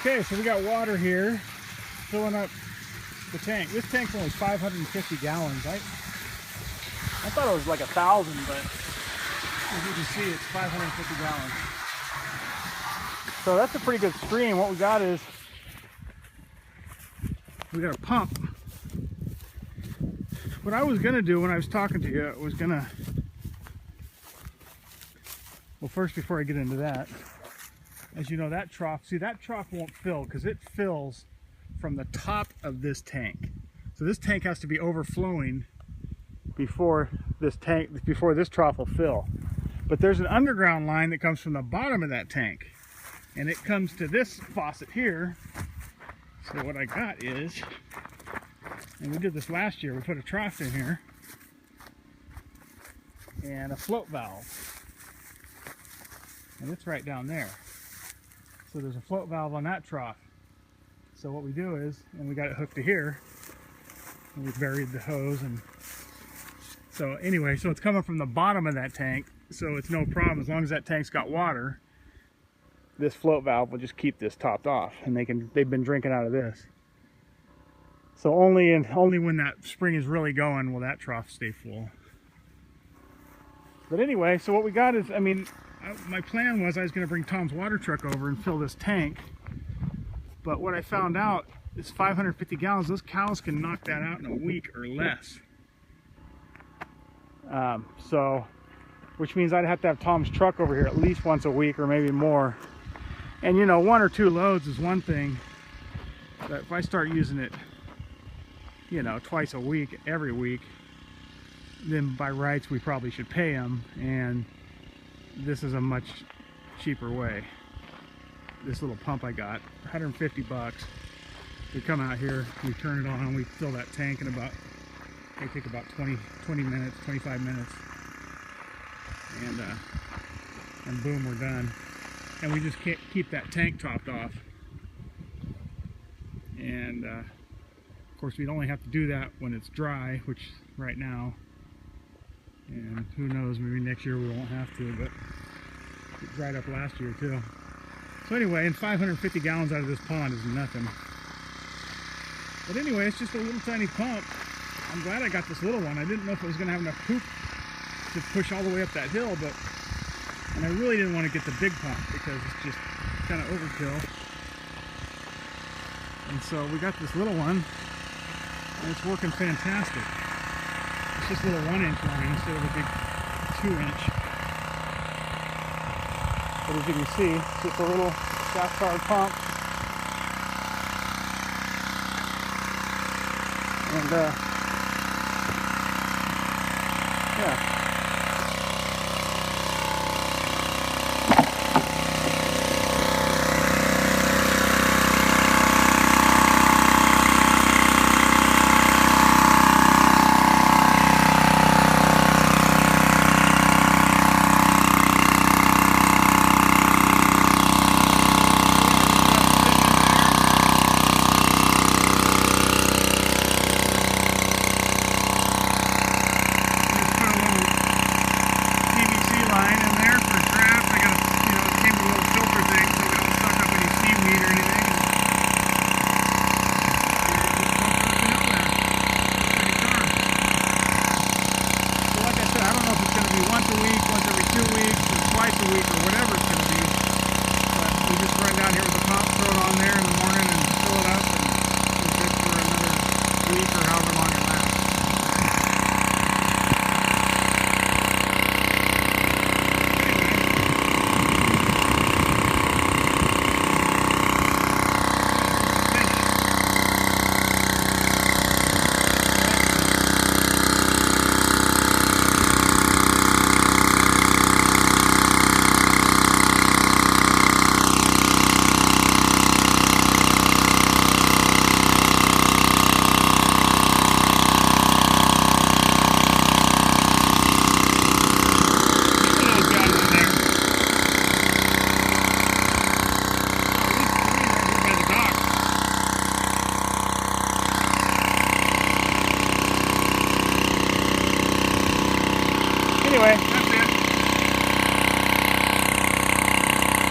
Okay, so we got water here, filling up the tank. This tank's only 550 gallons. I thought it was like 1,000, but as you can see, it's 550 gallons. So that's a pretty good stream. What we got is, we got a pump. What I was gonna do when I was talking to you was well, first, before I get into that, as you know, that trough, see, that trough won't fill because it fills from the top of this tank. So this tank has to be overflowing before this trough will fill. But there's an underground line that comes from the bottom of that tank, and it comes to this faucet here. So what I got is, and we did this last year, we put a trough in here and a float valve, and it's right down there. So there's a float valve on that trough. So what we do is, and we got it hooked to here, and we buried the hose, and so anyway, so it's coming from the bottom of that tank, so it's no problem. As long as that tank's got water, this float valve will just keep this topped off, and they've been drinking out of this. So only when that spring is really going will that trough stay full. But anyway, so what we got is, I mean, my plan was I was going to bring Tom's water truck over and fill this tank. But what I found out is 550 gallons, those cows can knock that out in a week or less. Which means I'd have to have Tom's truck over here at least once a week or maybe more. And you know, 1 or 2 loads is one thing, but if I start using it, you know, twice a week, every week, then by rights we probably should pay them, and this is a much cheaper way. This little pump I got, 150 bucks. We come out here, we turn it on, we fill that tank in about, they take about 20 minutes, 25 minutes, and boom, we're done. And we just can't keep that tank topped off. And of course, we'd only have to do that when it's dry, which right now, and who knows, maybe next year we won't have to, but it dried up last year too. So anyway, and 550 gallons out of this pond is nothing. But anyway, it's just a little tiny pump. I'm glad I got this little one. I didn't know if it was going to have enough poop to push all the way up that hill, and I really didn't want to get the big pump because it's just kind of overkill. And so we got this little one, and it's working fantastic. It's just a little 1-inch line instead of a big 2-inch. But as you can see, it's just a little shaft-powered pump. And yeah.